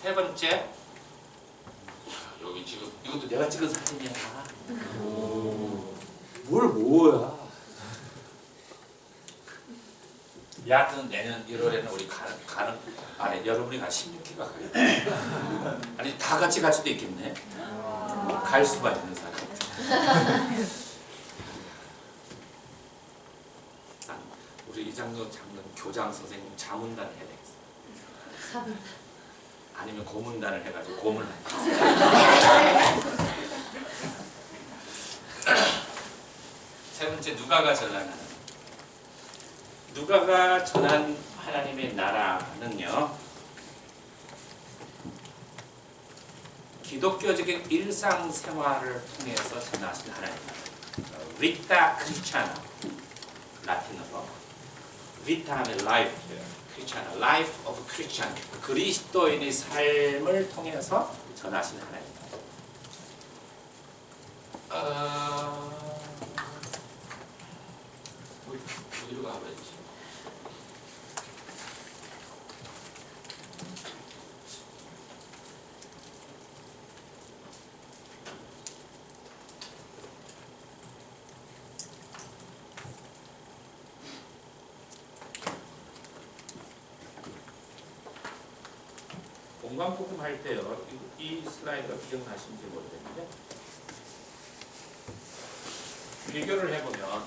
세 번째, 여기 지금 이것도 내가 찍은 사진이야. 뭘 뭐야? 여하튼 내년 1월에는 우리 아니 여러분이 가 16기가 가요. 아니 다 같이 갈 수도 있겠네. 갈 수만 있는 사람. 우리 이장로 장로 교장 선생님 자문단을 해야 되겠어. 아니면 고문단을 해가지고 고문을. 세 번째, 누가가 전하는. 누가가 전한 하나님의 나라는요, 기독교적인 일상생활을 통해서 전하신 하나님 나라. 비타 크리스찬, 라틴어로 비타 하면 라이프예요. 크리스찬, 라이프 오브 크리스찬, 그리스도인의 삶을 통해서 전하신 하나님 나라. 어디로 가버렸지? 공간복음 할 때요, 이 슬라이드가 기억나시는지 모르겠는데 비교를 해보면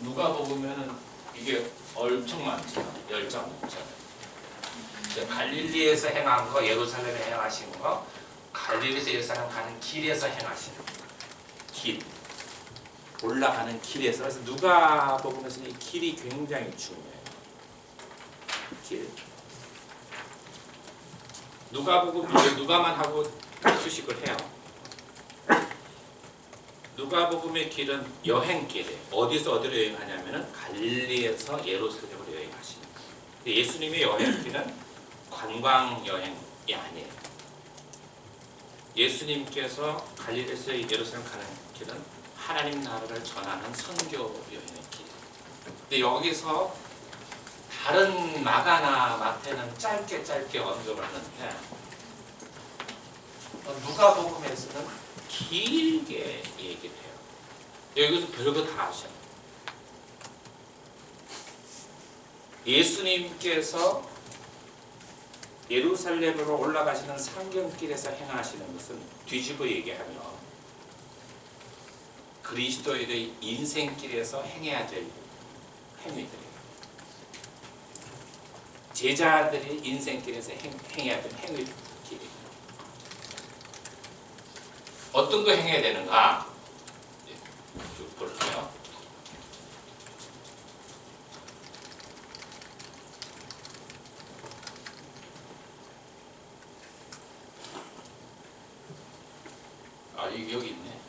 누가복음에는 이게 엄청 많잖아요. 10장 넘잖아요. 갈릴리에서 행한 거, 예루살렘에 행하신 거, 갈릴리에서 예루살렘 가는 길에서 행하신 길, 올라가는 길에서. 그래서 누가복음에서는 이 길이 굉장히 중요해요. 길. 누가복음을 누가만 하고 수식을 해요. 누가복음의 길은 여행길이에요. 어디서 어디로 여행하냐면은 갈릴리에서 예루살렘으로 여행하시는 거예요. 예수님의 여행길은 관광 여행이 아니에요. 예수님께서 갈릴리에서 예루살렘 가는 길은 하나님 나라를 전하는 선교 여행의 길이에요. 근데 여기서 다른 마가나 마태는 짧게 언급을 하는데 누가복음에서는 길게 얘기를 해요. 여기서 별거 다 하셔요. 예수님께서 예루살렘으로 올라가시는 상경길에서 행하시는 것은 뒤집어 얘기하면 그리스도인의 인생길에서 행해야 될 행위들이에요. 제자들이 인생길에서 행해야 될 행위들이에요. 어떤 거 행해야 되는가? 쭉 볼게요. 여기 있네.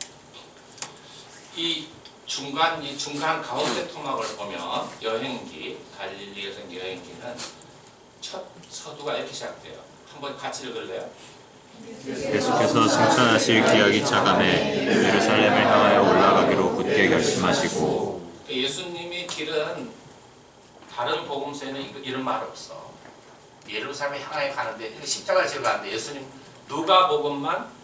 이 중간 가운데 토막을 보면 여행기, 갈릴리에서 여행기는 첫 서두가 이렇게 시작돼요. 한번 같이 읽을래요? 예수께서 승천하실 기약이 차감해 예루살렘을 향하여 올라가기로 굳게 결심하시고. 예수님의 길은 다른 복음서에는 이런 말 없어. 예루살렘을 향하여 가는데 십자가를 지고 가는데 예수님 누가복음만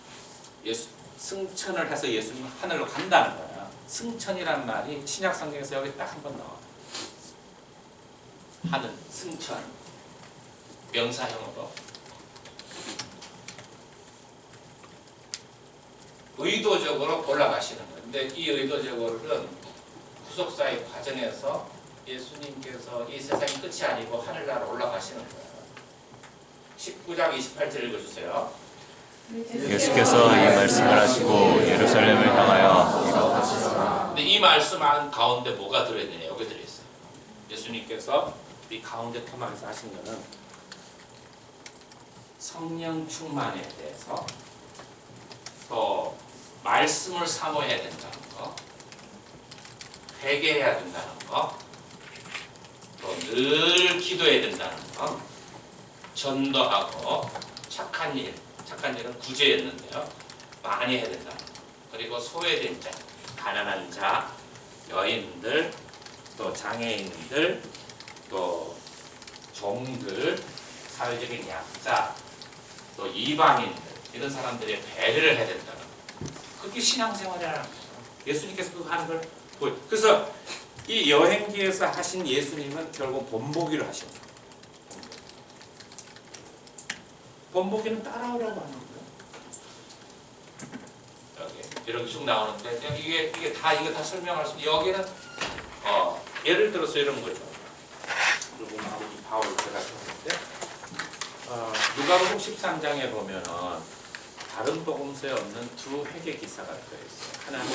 승천을 해서 예수님 하늘로 간다는 거야. 승천이란 말이 신약 성경에서 여기 딱 한 번 나와. 하늘, 승천, 명사형으로. 의도적으로 올라가시는 거예요. 근데 이 의도적으로는 구속사의 과정에서 예수님께서 이 세상이 끝이 아니고 하늘나라로 올라가시는 거예요. 19장 28절 읽어주세요. 예수께서 이 말씀을 하시고 예루살렘을 향하여 이르시사. 근데 이 말씀 안 가운데 뭐가 들어있느냐? 여기 들어있어요. 예수님께서 이 가운데 토막에서 하신 거는 성령 충만에 대해서 또 말씀을 사모해야 된다는 거, 회개해야 된다는 거, 또 늘 기도해야 된다는 거, 전도하고 착한 일은 구제였는데요. 많이 해야 된다는 거. 그리고 소외된 자, 가난한 자, 여인들, 또 장애인들, 또 종들, 사회적인 약자, 또 이방인 이런 사람들의 배려를 해야 된다는 그게 신앙생활이라는 거죠. 예수님께서 그거 하는 걸 보여. 그래서 이 여행기에서 하신 예수님은 결국 본보기를 하신 거예요. 본보기는 따라오라고 하는 거예요. 여기 이렇게 쭉 나오는데 이게 다 설명할 수 있는 여기는 예를 들어서 이런 거죠. 그리고 아버지 바울 제가 쳤는데 누가복음 13장에 보면은 다른 복음서에 없는 두 회개 기사가 들어있어요. 하나는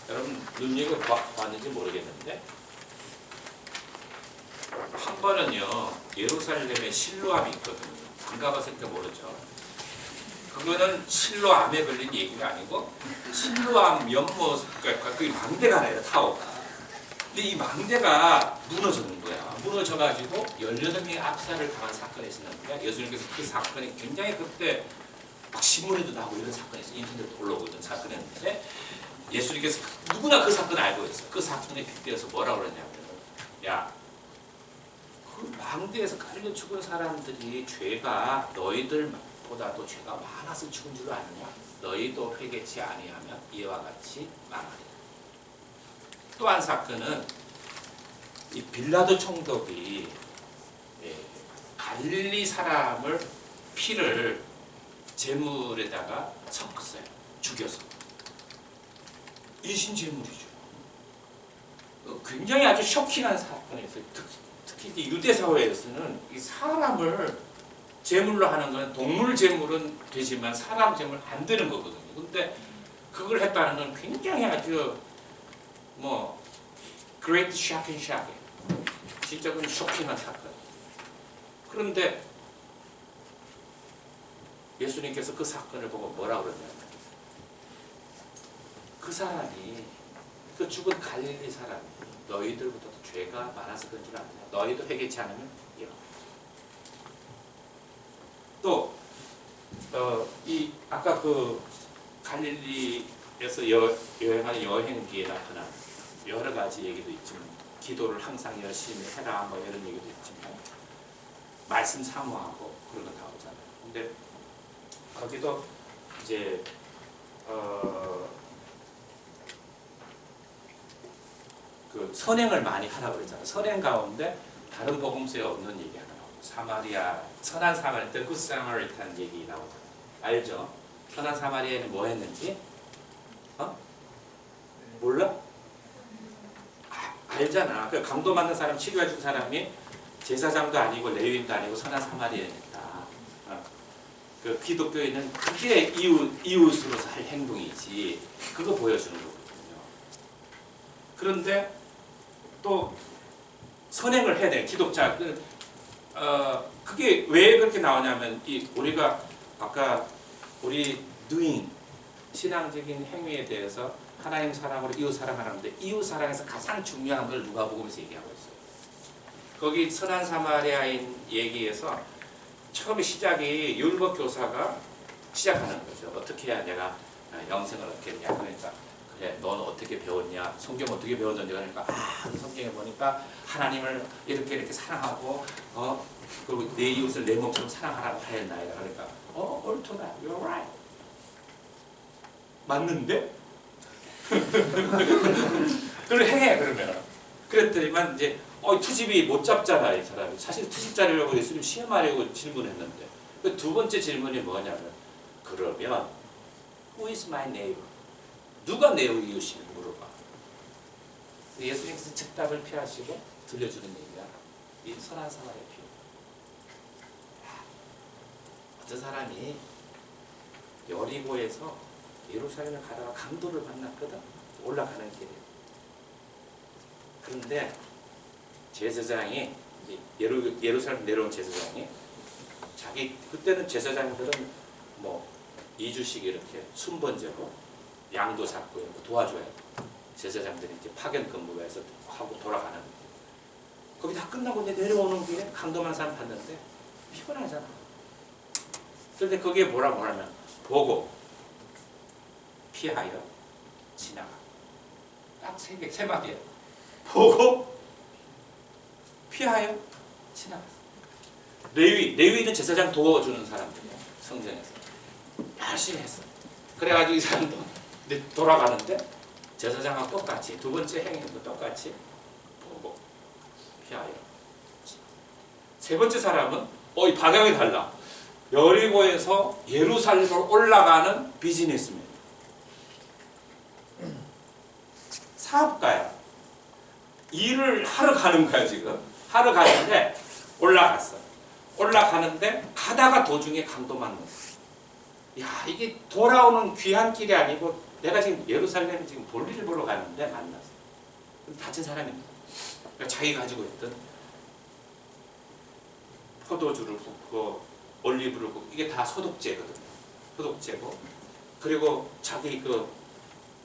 여러분 눈여겨봤는지 모르겠는데 한 번은요 예루살렘에 실로암이 있거든요. 안 가봤으니까 모르죠. 그거는 실로암에 걸린 얘기가 아니고 실로암 연못 그러니까 그 망대가 나요 타워가. 근데 이 망대가 무너지는 거야. 무너져가지고 18명의 압살을 당한 사건이 있었는데 예수님께서 그 사건이 굉장히 그때 막 신문에도 나오고 이런 사건이 있어요. 인터넷에 올라오고 이런 사건이었는데 예수님께서 누구나 그 사건을 알고 있어요. 그 사건에 빗대어서 뭐라고 그러냐면 야, 그 망대에서 깔려 죽은 사람들이 죄가 너희들보다도 죄가 많아서 죽은 줄 아느냐? 너희도 회개치 아니하면 이와 같이 망하리라. 또 한 사건은 이 빌라도 총독이 갈릴리 사람을 피를 제물에다가 섞었어요. 죽여서. 인신제물이죠. 굉장히 아주 쇼킹한 사건이었어요. 특히 유대 사회에서는 이 사람을 제물로 하는 건 동물 제물은 되지만 사람 제물 안 되는 거거든요. 근데 그걸 했다는 건 굉장히 아주 great shocking. 진짜 그 쇼킹한 사건. 그런데 예수님께서 그 사건을 보고 뭐라고 그러냐면 그 사람이 그 죽은 갈릴리 사람이 너희들보다도 죄가 많아서 그런 줄 아느냐. 너희도 회개치 않으면 이런. 또 이 아까 그 갈릴리에서 여행하는 여행기에 나타난 여러 가지 얘기도 있지만 기도를 항상 열심히 해라 뭐 이런 얘기도 있지만 말씀 사모하고 그런 거 나오잖아요. 근데 거기도 이제 그 선행을 많이 하라고 그러잖아요. 선행 가운데 다른 복음서에 없는 얘기 하나 나오고 사마리아 선한 사마리아 The Good Samaritan 얘기 나오잖아요. 알죠? 선한 사마리아는 뭐 했는지? 몰라? 알잖아. 그 강도 맞는 사람 치료해준 사람이 제사장도 아니고 레위인도 아니고 선한 사마리아니까. 그 기독교인은 그게 이웃으로서 할 행동이지. 그거 보여주는 거거든요. 그런데 또 선행을 해야 돼. 기독자. 그게 왜 그렇게 나오냐면 우리가 아까 우리 doing 신앙적인 행위에 대해서 하나님 사랑으로 이웃 사랑하는데 이웃 사랑에서 가장 중요한 걸 누가복음에서 얘기하고 있어요. 거기 선한 사마리아인 얘기에서 처음에 시작이 율법 교사가 시작하는 거죠. 어떻게 해야 내가 영생을 얻게 되냐. 그러니까 그래 넌 어떻게 배웠냐. 성경 어떻게 배웠는지 그러니까 성경에 보니까 하나님을 이렇게 사랑하고 그리고 내 이웃을 내 몸처럼 사랑하라고 하였나이다. 그러니까 옳도다. You're right. 맞는데? 그걸 행해 그러면. 그랬더니만 이제 투집이 못 잡잖아 이 사람이. 사실 투집 자려고 예수님 시험하려고 질문했는데 그 두 번째 질문이 뭐냐면 그러면 Who is my neighbor? 누가 내 이웃이냐 물어봐. 예수님께서 즉답을 피하시고 들려주는 얘기야. 이 선한 사마리아 피. 어떤 사람이 여리고에서 예루살렘에 가다가 강도를 만났거든. 올라가는 길에. 그런데 제사장이 예루살렘 내려온 제사장이 그때는 제사장들은 2주씩 이렇게 순번제로 양도 잡고 이렇게 도와줘야 돼. 제사장들이 이제 파견 근무가 해서 하고 돌아가는. 거기 다 끝나고 이제 내려오는 길에 강도만 사람 봤는데 피곤하잖아. 그런데 거기에 뭐라고 하냐면 보고 피하여 지나가. 딱 세 마디야. 보고 피하여 지나가. 레위는 제사장 도와주는 사람들이야. 성전에서 열심히 했어. 그래가지고 이 사람도 돌아가는데 제사장하고 똑같이 두 번째 행위도 똑같이 보고 피하여. 세 번째 사람은 이 방향이 달라. 여리고에서 예루살렘으로 올라가는 비즈니스맨, 사업가야. 일을 하러 가는 거야. 지금 하러 가는데 올라갔어. 올라가는데 가다가 도중에 강도 맞는 거야. 야, 이게 돌아오는 귀한 길이 아니고 내가 지금 예루살렘 지금 볼일을 보러 가는데 만났어. 다친 사람입니다. 그러니까 자기 가지고 있던 포도주를 붓고 올리브를 붓고 이게 다 소독제거든요. 소독제고, 그리고 자기 그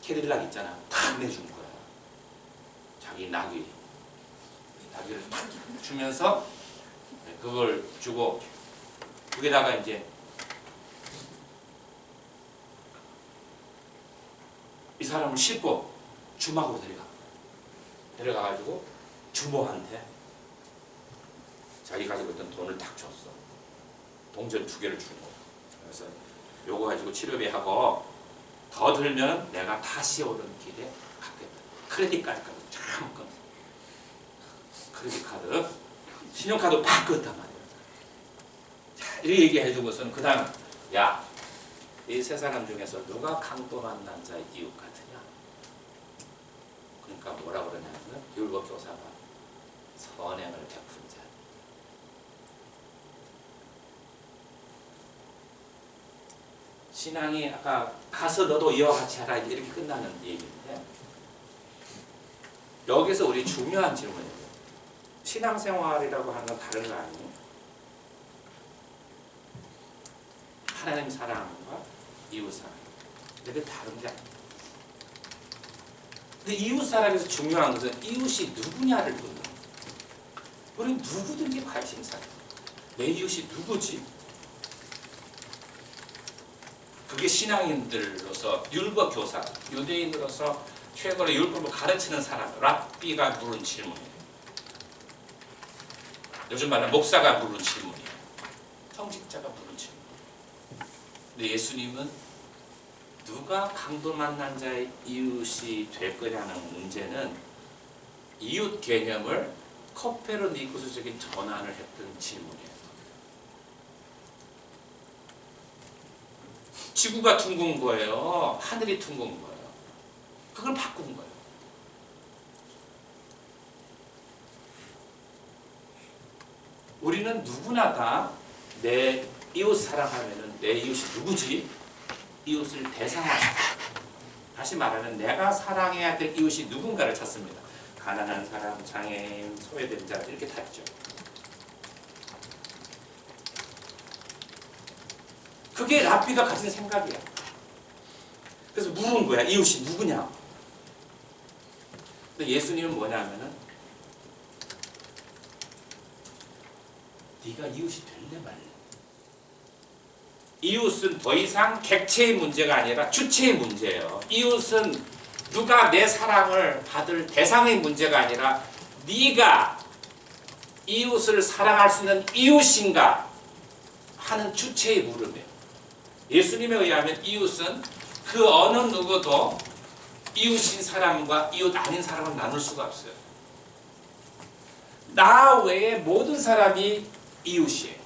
캐딜락 있잖아, 다 내준 거야. 자기 나귀를 탁 주면서 그걸 주고, 거기다가 이제 이 사람을 싣고 주막으로 데려가가지고 주모한테 자기 가지고 있던 돈을 딱 줬어. 동전 2개를 주고. 그래서 요거 가지고 치료비하고 더 들면 내가 다시 오는 길에 갚겠다. 크레딧 카드까지 참 끊어. 크레딧 카드, 신용카드 팍 끊었단 말이야. 자, 이렇게 얘기해주고서는 그 다음, 야, 이 세 사람 중에서 누가 강도 만난 자의 이웃 같으냐? 그러니까 뭐라 그러냐면 율법교사가 선행을 베푼 자. 신앙이 아까 가서 너도 이와 같이 하라 이렇게 끝나는 얘기인데, 여기서 우리 중요한 질문이에요. 신앙생활이라고 하는 건 다른 거 아니에요? 하나님 사랑과 이웃 사랑, 이게 다른 게 아니에요. 근데 이웃 사랑에서 중요한 것은 이웃이 누구냐를 묻는 거예요. 우리는 누구든지 관심사예요. 내 이웃이 누구지? 그게 신앙인들로서, 율법 교사, 유대인으로서 최고로 율법을 가르치는 사람, 랍비가 물은 질문이에요. 요즘 말하는 목사가 물은 질문이에요. 성직자가 물은 질문. 근데 예수님은 누가 강도 만난 자의 이웃이 될 거냐는 문제는 이웃 개념을 코페르니쿠스적인 전환을 했던 질문이에요. 지구가 둥근 거예요. 하늘이 둥근 거예요. 그걸 바꾼 거예요. 우리는 누구나 다 내 이웃 사랑하면은 내 이웃이 누구지? 이웃을 대상화시켜. 다시 말하면 내가 사랑해야 될 이웃이 누군가를 찾습니다. 가난한 사람, 장애인, 소외된 자 이렇게 다 있죠. 그게 랍비가 가진 생각이야. 그래서 물은 거야. 이웃이 누구냐? 근데 예수님은 뭐냐면은 네가 이웃이 될래 말래. 이웃은 더 이상 객체의 문제가 아니라 주체의 문제예요. 이웃은 누가 내 사랑을 받을 대상의 문제가 아니라 네가 이웃을 사랑할 수 있는 이웃인가 하는 주체의 물음이에요. 예수님에 의하면 이웃은 그 어느 누구도 이웃인 사람과 이웃 아닌 사람을 나눌 수가 없어요. 나 외에 모든 사람이 이웃이에요.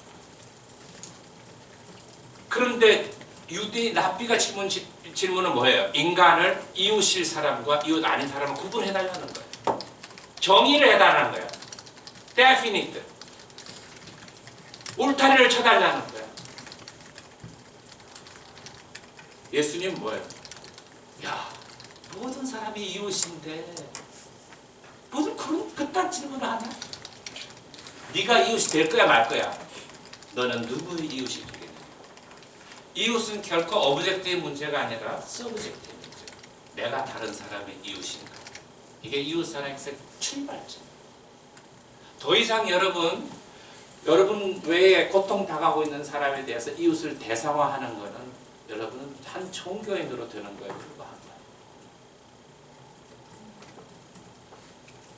그런데 유대인 랍비가 질문은 뭐예요? 인간을 이웃일 사람과 이웃 아닌 사람을 구분해달라는 거예요. 정의를 해달라는 거예요. definite. 울타리를 쳐달라는 거예요. 예수님 뭐예요? 야, 모든 사람이 이웃인데 무슨 그딴 질문을 하냐? 네가 이웃이 될 거야 말 거야? 너는 누구의 이웃이 되겠냐? 이웃은 결코 오브젝트의 문제가 아니라 서브젝트의 문제. 내가 다른 사람의 이웃인가? 이게 이웃 사랑에서 출발점. 더 이상 여러분 외에 고통 당하고 있는 사람에 대해서 이웃을 대상화하는 것은 여러분은 한 종교인으로 되는 거에 불과한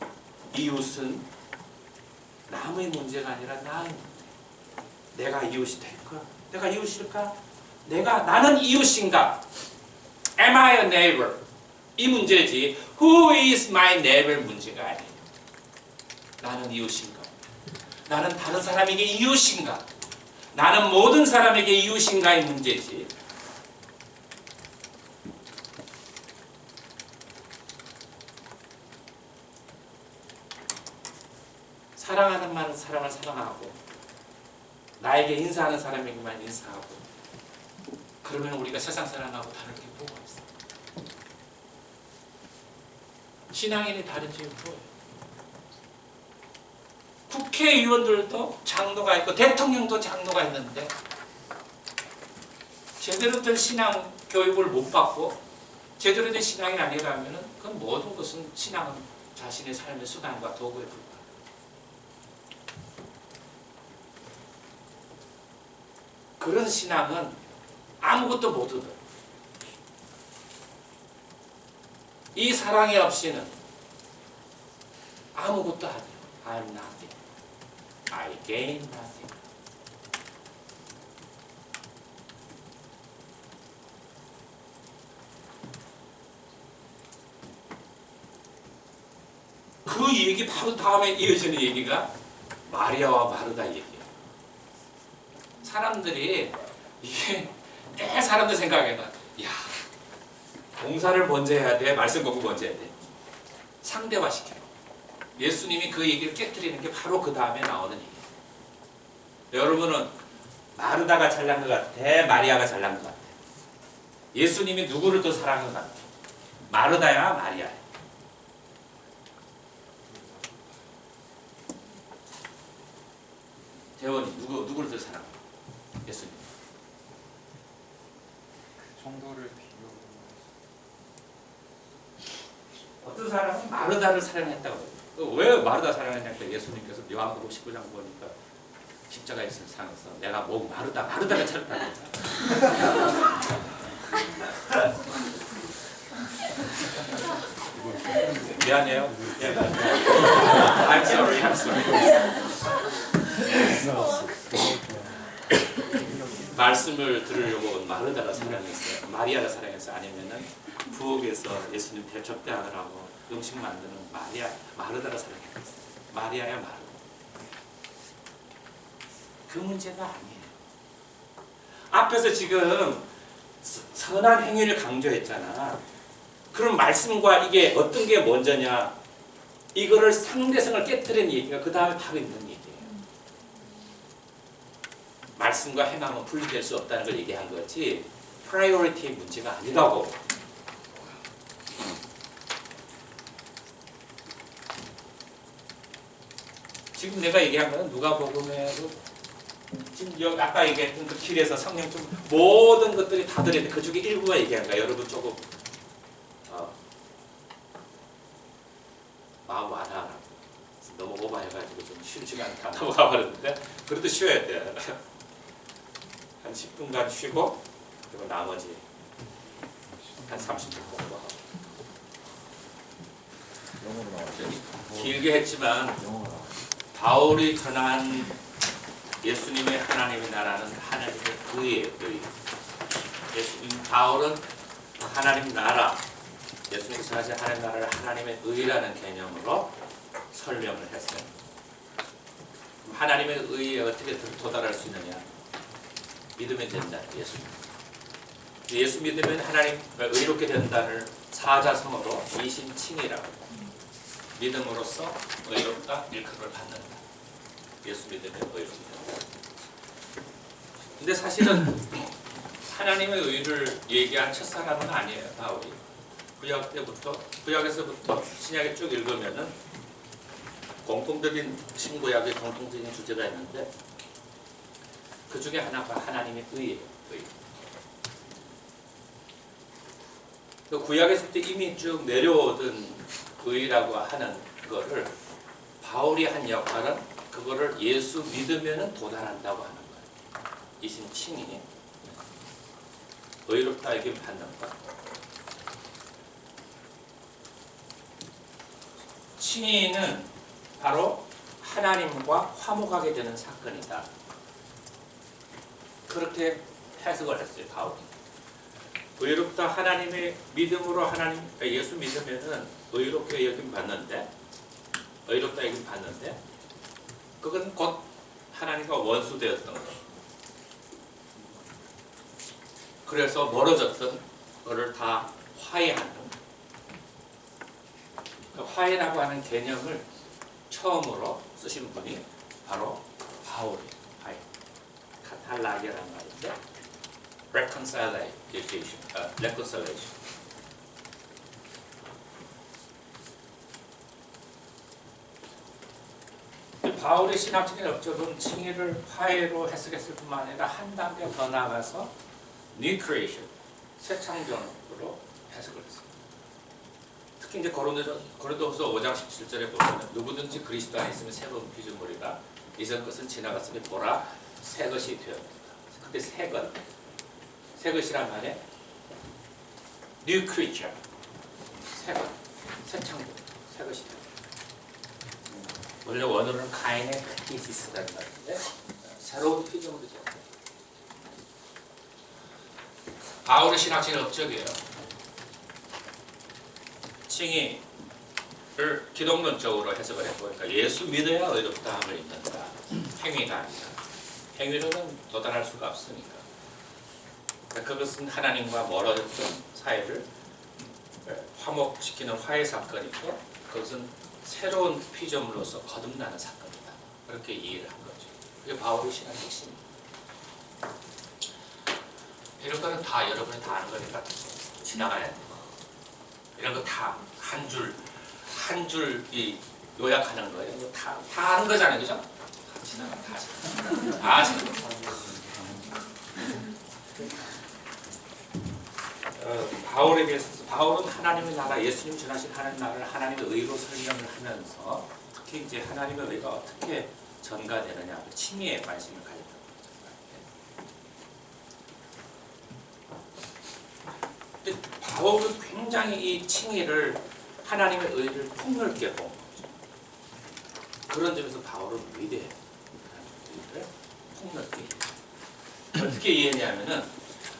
거예요. 이웃은 남의 문제가 아니라 나의 문제. 내가 이웃이 될 거야. 내가 이웃일까? 나는 이웃인가? Am I a neighbor? 이 문제지. Who is my neighbor 문제가 아니에요. 나는 이웃인가? 나는 다른 사람에게 이웃인가? 나는 모든 사람에게 이웃인가의 문제지. 사랑하는 말은 사람을 사랑하고 나에게 인사하는 사람에게만 인사하고 그러면 우리가 세상 사람하고 다를 게 뭐가 있어? 신앙인이 다른 점이 뭐예요? 국회의원들도 장로가 있고 대통령도 장로가 있는데 제대로 된 신앙 교육을 못 받고 제대로 된 신앙이 아니라면 그 모든 것은 신앙은 자신의 삶의 수단과 도구에 불과합니다. 그런 신앙은 아무것도 못 얻어요. 이 사랑이 없이는 아무것도 안 해요. I'm nothing. I gain nothing. 그 얘기 바로 다음에 이어지는 얘기가 마리아와 마르다 얘기예요. 사람들이 이게 내 사람들 생각에는 야 봉사를 먼저 해야 돼, 말씀 공부 먼저 해야 돼. 상대화시켜요. 예수님이 그 얘기를 깨뜨리는 게 바로 그 다음에 나오는 얘기예요. 여러분은 마르다가 잘난 것 같아, 마리아가 잘난 것 같아? 예수님이 누구를 더 사랑한 것 같아? 마르다야, 마리아야? 대원이 누구를 더 사랑해? 예수님. 정도를 비교. 어떤 사람은 마르다를 사랑했다고 해요. 왜 마르다 사랑했냐니까 예수님께서 요한복음 19장 보니까 십자가에 있는 상에서 내가 뭐 마르다가 찾았다고 미안해요. I'm sorry. 말씀을 들으려고 온 마르다가 사랑했어요. 마리아가 사랑했어요. 아니면은 부엌에서 예수님 대접대하느라고 음식 만드는 마르다가 사랑했어요. 마리아야 마르다. 그 문제가 아니에요. 앞에서 지금 선한 행위를 강조했잖아. 그럼 말씀과 이게 어떤 게 먼저냐? 이거를 상대성을 깨뜨리는 얘기가 그 다음에 바로 있는 얘기예요. 말씀과 행함은 분리될 수 없다는 걸 얘기한 거지 프라이어리티의 문제가 아니라고. 지금 내가 얘기한 거는 누가복음에도 지금 여기 아까 얘기했던 그 길에서 성령 좀 모든 것들이 다 들었는데 그 중에 일부가 얘기한 거야. 여러분 조금 마음 와닿아라고. 너무 오버해가지고 좀 쉽지가 않다 넘어가 버렸는데 그래도 쉬어야 돼. 한 10분간 쉬고 그리고 나머지 한 30분 공부하고. 영어로 나왔죠. 길게 했지만 바울이 전한 예수님의 하나님의 나라는 하나님의 의의 의. 예수님 바울은 하나님 나라, 예수님께서 하신 하나님 나라를 하나님의 의라는 개념으로 설명을 했어요. 하나님의 의에 어떻게 도달할 수 있느냐? 믿으면 된다. 예수 믿으면 하나님 의롭게 된다를 사자성어로 이신칭이라고. 믿음으로써 의롭다 일컬음을 받는다. 예수 믿으면 의롭게 된다. 근데 사실은 하나님의 의를 얘기한 첫 사람은 아니에요. 바울이. 구약에서부터 신약에 쭉 읽으면은 공통적인 신구약의 공통적인 주제가 있는데 그 중에 하나가 하나님의 의예요. 의. 그 구약에서부터 이미 쭉 내려오던 의라고 하는 거를 바울이 한 역할은 그거를 예수 믿으면은 도달한다고 하는 거예요. 이신 칭이 의롭다 이게 받는 것. 칭의는 바로 하나님과 화목하게 되는 사건이다. 그렇게 해석을 했어요. 바울이. 의롭다 하나님의 믿음으로 하나님 예수 믿으면은 의롭게 여김 받는데 의롭다 여김 받는데 그건 곧 하나님과 원수 되었던 거. 그래서 멀어졌던 거를 다 화해하는 그 화해라고 하는 개념을 처음으로 쓰신 분이 바로 바울이에요. 화해. 카탈라게라는 말인데 reconciliation. 바울의 신학적인 업적은 칭의를 화해로 해석했을 뿐만 아니라 한 단계 더 나아가서 new creation, 새 창조로 해석을 했습니다. 특히 이제 고린도후서 5장 17절에 보면 누구든지 그리스도 안에 있으면 새로운 피조물이라 이전 것은 지나갔으니 보라 새 것이 되었다. 근데 새 것이란 말에 new creature, 새 창조, 새 것이 되었다. 원래 원어로는 카인의 크티시스라는 말인데 새로운 피조물이죠. 바울의 신학적인 업적이에요. 칭의를 기독론적으로 해석을 했고, 그러니까 예수 믿어야 의롭다함을 입는다. 행위가 아니라. 행위로는 도달할 수가 없으니까. 그러니까 그것은 하나님과 멀어졌던 사회를 화목시키는 화해 사건이고, 그것은 새로운 피조물로서 거듭나는 사건이다. 그렇게 이해를 한 거죠. 그게 바울의 신학의 핵심입니다. 이런 거는 다 여러분이 다 아는 거니까 지나가야 돼요. 이런 거 다 한 줄 이 요약하는 거예요. 이거 다 아는 거잖아요, 그죠? 다 지나가. 바울에 대해서 바울은 하나님의 나라, 예수님 전하신 하나님 나라를 하나님의 의로 설명을 하면서 특히 이제 하나님의 의가 어떻게 전가되느냐, 칭의에 관심을 가졌다. 근데 바울은 굉장히 이 칭의를 하나님의 의를 폭넓게 본 거죠. 그런 점에서 바울은 위대해요. 의를 폭넓게. 어떻게 이해했냐면은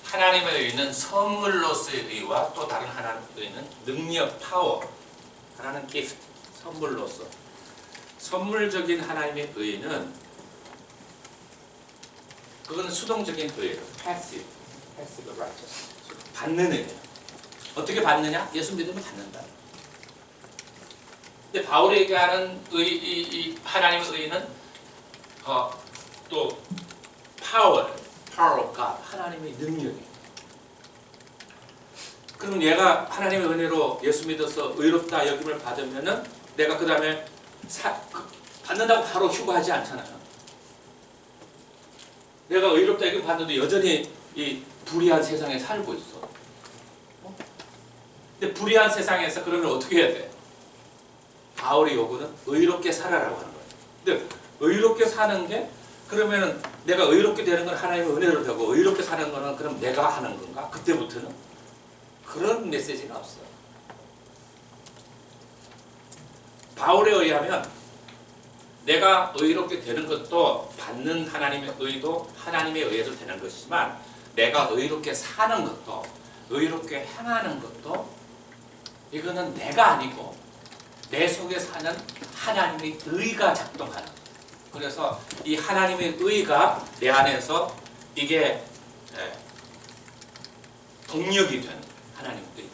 하나님의 의는 선물로서의 의와 또 다른 하나님의 의는 능력, 파워, 하나는 기프트, 선물로서. 선물적인 하나님의 의는 그거는 수동적인 의예요. passive righteousness. 받는 의예요. 어떻게 받느냐? 예수 믿으면 받는다. 근데 바울이 얘기하는 이 하나님의 의는 또 power of God, 하나님의 능력이에요. 그럼 얘가 하나님의 은혜로 예수 믿어서 의롭다 여김을 받으면은 내가 그 다음에 받는다고 바로 휴거하지 않잖아요. 내가 의롭다 여김을 받는데 여전히 이 불의한 세상에 살고 있어. 근데 불의한 세상에서 그러면 어떻게 해야 돼? 바울의 요구는 의롭게 살아라고 하는 거예요. 근데 의롭게 사는 게 그러면 내가 의롭게 되는 건 하나님의 은혜로 되고 의롭게 사는 거는 그럼 내가 하는 건가? 그때부터는 그런 메시지가 없어요. 바울에 의하면 내가 의롭게 되는 것도 받는 하나님의 의도 하나님의 의해서 되는 것이지만 내가 의롭게 사는 것도 의롭게 행하는 것도 이거는 내가 아니고 내 속에 사는 하나님의 의가 작동하는 거예요. 그래서 이 하나님의 의가 내 안에서 이게 동력이 되는 하나님의 의.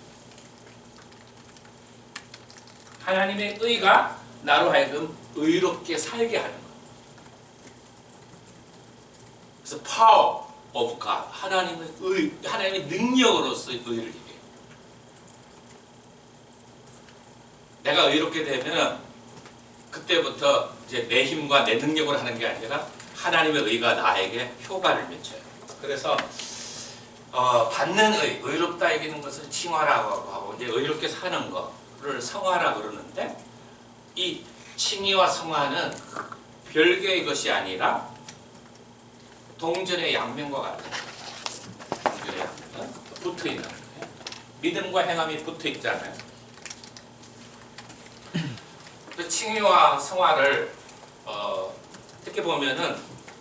하나님의 의가 나로 하여금 의롭게 살게 하는 거예요. 그래서 power of God, 하나님의 의, 하나님의 능력으로서의 의를 얘기해요. 내가 의롭게 되면 그때부터 이제 내 힘과 내 능력으로 하는 게 아니라 하나님의 의가 나에게 효과를 미쳐요. 그래서 받는 의, 의롭다 여기는 것을 칭화라고 하고 이제 의롭게 사는 거를 성화라고 그러는데 이 칭의와 성화는 별개의 것이 아니라 동전의 양면과 같아요. 동전의 양면 붙어 있는 거예요. 믿음과 행함이 붙어 있잖아요. 그 칭의와 성화를 어떻게 보면은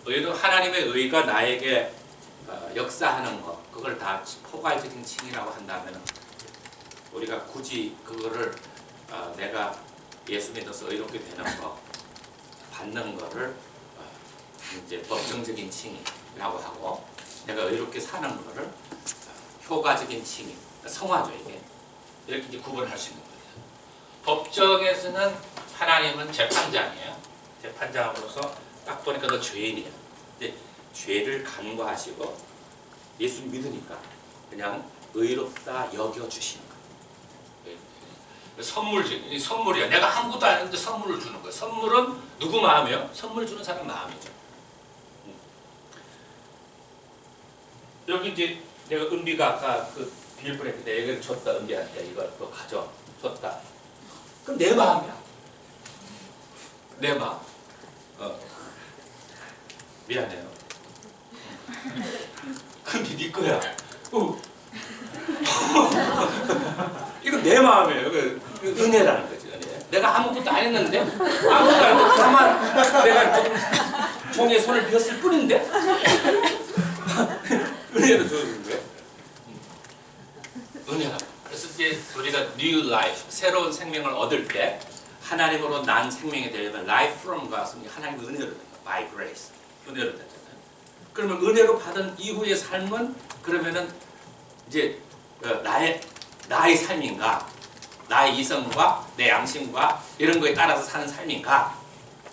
하나님의 의가 나에게 역사하는 것, 그걸 다 포괄적인 칭이라고 한다면 우리가 굳이 그거를 내가 예수 믿어서 의롭게 되는 거, 받는 거를 이제 법정적인 칭이라고 하고, 내가 의롭게 사는 거를 효과적인 칭이, 성화죠 이게. 이렇게 이제 구분할 수 있는 거예요. 법정에서는 하나님은 재판장이에요. 재판장으로서 딱 보니까 너 죄인이야. 근데 죄를 간과하시고 예수 믿으니까 그냥 의롭다 여겨주시는 거예요. 선물이야. 내가 아무것도 안 했는데 선물을 주는 거예요. 선물은 누구 마음이요? 선물 주는 사람 마음이죠. 여기 이제 내가 은비가 아까 그 빌보냈을 때 얘기를 줬다. 은비한테 이거 또 가져줬다. 그럼 내 마음이야. 내 마음. 미안해요. 근데 네 거야. 이거 내 마음이에요. 은혜라는 거지. 은혜. 내가 아무것도 안 했는데, 아무것도 안 했는데 다만 내가 종의 손을 폈을 뿐인데 은혜로 주는 거예요. 은혜가. 그래서 이제 우리가 new life, 새로운 생명을 얻을 때 하나님으로 난 생명이 되려면 life from가 하나님의 은혜로 된 거예요. by grace. 은혜로 되잖아요. 그러면 은혜로 받은 이후의 삶은 그러면은 이제 나의 삶인가, 나의 이성과 내 양심과 이런 거에 따라서 사는 삶인가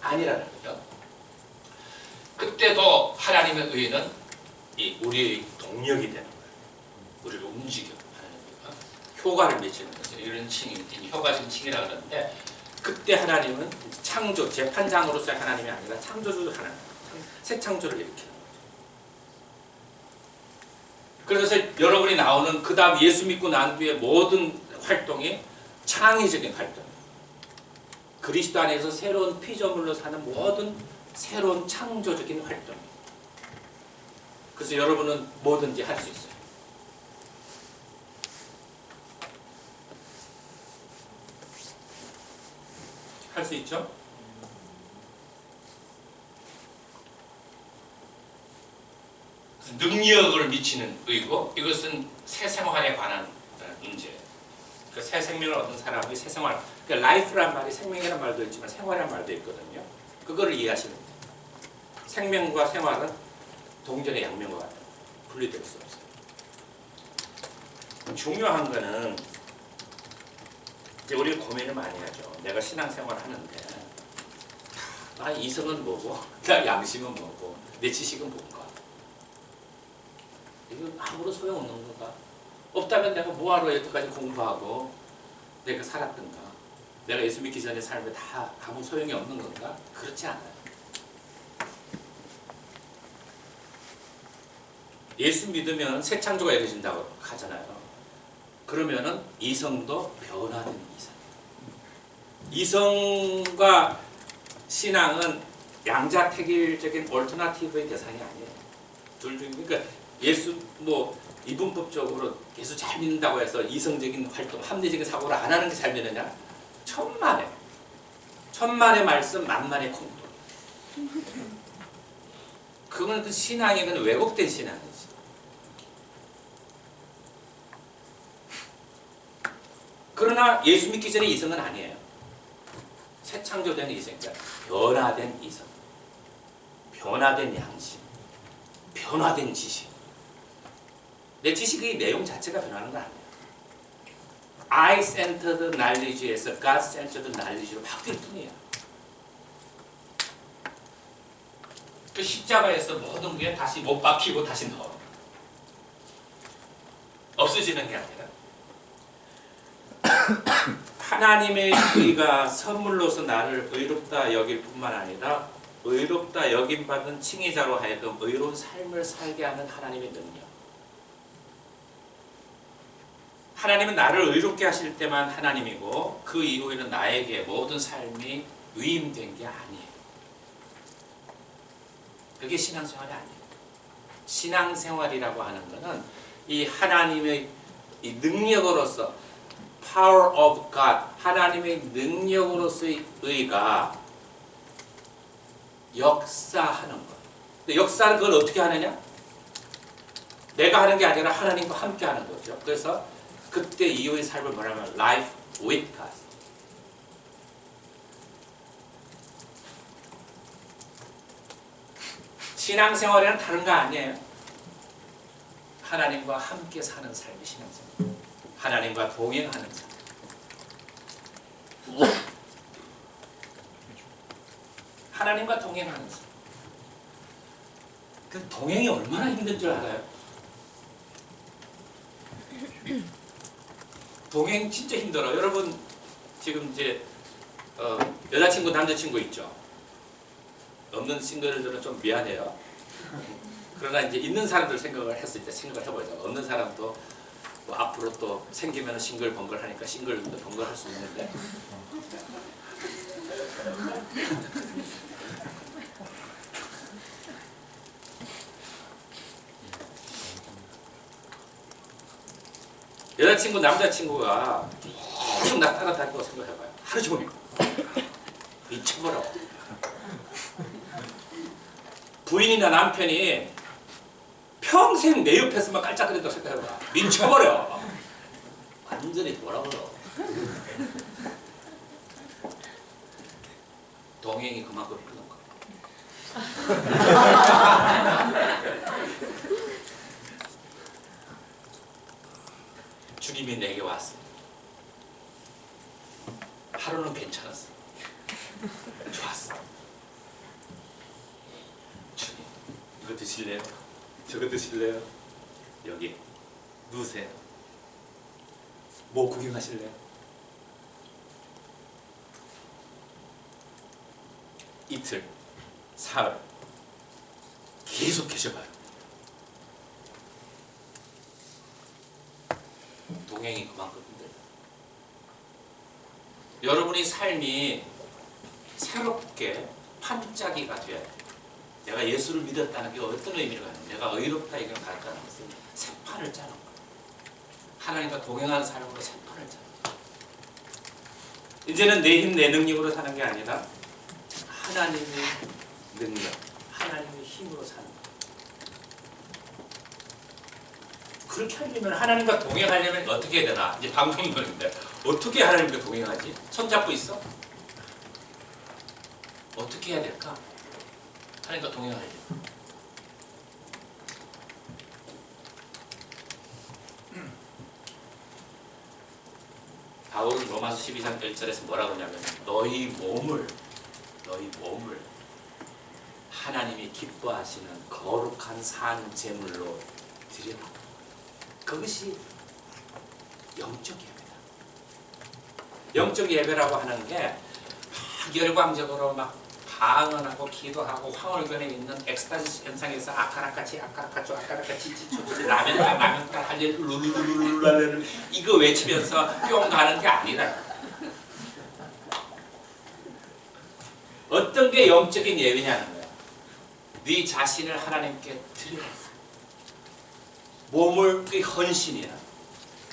아니라는 거죠. 그때도 하나님의 의는 우리의 동력이 되는 거예요. 우리를 움직여 효과를 미치는 거죠. 이런 칭이 효과적인 칭이라고 하는데, 그때 하나님은 창조, 재판장으로서의 하나님이 아니라 창조주 하나님, 새 창조를 일으키는 거죠. 그래서 여러분이 나오는 그 다음 예수 믿고 난 뒤에 모든 활동이 창의적인 활동이에요. 그리스도 안에서 새로운 피조물로 사는 모든 새로운 창조적인 활동이에요. 그래서 여러분은 뭐든지 할 수 있어요. 할 수 있죠? 능력을 미치는 의고, 이것은 새 생활에 관한 문제예요. 그 새 생명을 얻은 사람이 새 생활, 그러니까 라이프란 말이 생명이란 말도 있지만 생활이란 말도 있거든요. 그거를 이해하시면 돼요. 생명과 생활은 동전의 양면과 같아요. 분리될 수 없어요. 중요한 거는 이제 우리가 고민을 많이 하죠. 내가 신앙생활 하는데 나 이성은 뭐고, 나 양심은 뭐고, 내 지식은 뭔가. 이거 아무런 소용없는 건가? 없다면 내가 뭐하러 여태까지 공부하고 내가 살았던가? 내가 예수 믿기 전에 삶에 다 아무 소용이 없는 건가? 그렇지 않아요. 예수 믿으면 새 창조가 이루어진다고 하잖아요. 그러면은 이성도 변화되는 이성과 신앙은 양자택일적인 올터너티브의 대상이 아니에요. 둘 중에, 그러니까 예수 이분법적으로 예수 잘 믿는다고 해서 이성적인 활동, 합리적인 사고를 안 하는 게 잘 되느냐? 천만의 말씀, 만만의 공부. 그건 그 신앙이 그 왜곡된 신앙이지. 그러나 예수 믿기 전에 이성은 아니에요. 새 창조된 이성, 그러니까 변화된 이성, 변화된 양심, 변화된 지식. 내 지식의 내용 자체가 변하는 거 아니에요. I-centered knowledge에서 God-centered knowledge로 바뀔 뿐이에요. 그 십자가에서 모든 게 다시 못 박히고 다시 넣어. 없어지는 게 아니라 하나님의 의가 선물로서 나를 의롭다 여길 뿐만 아니라 의롭다 여김받은 칭의자로 하여금 의로운 삶을 살게 하는 하나님의 능력. 하나님은 나를 의롭게 하실 때만 하나님이고 그 이후에는 나에게 모든 삶이 위임된 게 아니에요. 그게 신앙생활이 아니에요. 신앙생활이라고 하는 것은 이 하나님의 이 능력으로서 power of God, 하나님의 능력으로서의 의가 역사하는 것. 근데 역사는 그걸 어떻게 하느냐? 내가 하는 게 아니라 하나님과 함께 하는 거죠. 그래서 그때 이후의 삶을 뭐냐면 life with God. 신앙생활에는 다른 거 아니에요. 하나님과 함께 사는 삶이 신앙생활. 하나님과 동행하는 삶. 하나님과 동행하는 삶. 그 동행이 얼마나 힘든 줄 알아요? 동행 진짜 힘들어. 여러분 지금 이제 여자친구 남자친구 있죠. 없는 싱글들은 좀 미안해요. 그러나 이제 있는 사람들 생각을 했을 때 생각을 해보자. 없는 사람도 뭐 앞으로 또 생기면 싱글 번글 하니까 싱글도 번글 할 수 있는데 여자친구 남자친구가 계속 나 따라다닌다고 생각해봐요. 하루 종일 미쳐버려. 부인이나 남편이 평생 내 옆에서만 깔짝거린다고 생각해봐. 미쳐버려. 완전히 돌아버려. 동행이 그만큼 힘든 거야. 주님이 내게 왔어. 하루는 괜찮았어. 좋았어. 주님, 이거 드실래요? 저거 드실래요? 여기 누우세요. 뭐 구경하실래요? 이틀, 사흘 계속 계셔봐요. 동행이 그만큼 힘들어요. 여러분의 삶이 새롭게 판짜기가 돼야 돼요. 내가 예수를 믿었다는 게 어떤 의미를 갖는 내가 의롭다 이걸 가르치는 것은 새 판을 짜는 거예요. 하나님과 동행하는 삶으로 새 판을 짜는 거예요. 이제는 내 힘, 내 능력으로 사는 게 아니라 하나님의 능력, 하나님의 힘으로 사는 거예요. 그렇게 하려면 하나님과 동행하려면 어떻게 해야 되나? 이제 방송론인데 어떻게 하나님과 동행하지? 손잡고 있어? 어떻게 해야 될까? 하나님과 동행하려면 바울은 로마서 12장 1절에서 뭐라고 하냐면 너희 몸을 하나님이 기뻐하시는 거룩한 산 제물로 드리라. 그것이 영적 예배다. 영적 예배라고 하는 게 막 열광적으로 막 방언하고 기도하고 황홀견에 있는 엑스타시 현상에서 아카라카치 치치초치 라면 할렐루루루루루루 이거 외치면서 뿅 가는 게 아니라 어떤 게 영적인 예배냐는 거야. 네 자신을 하나님께 드리라. 몸을 그 헌신이야.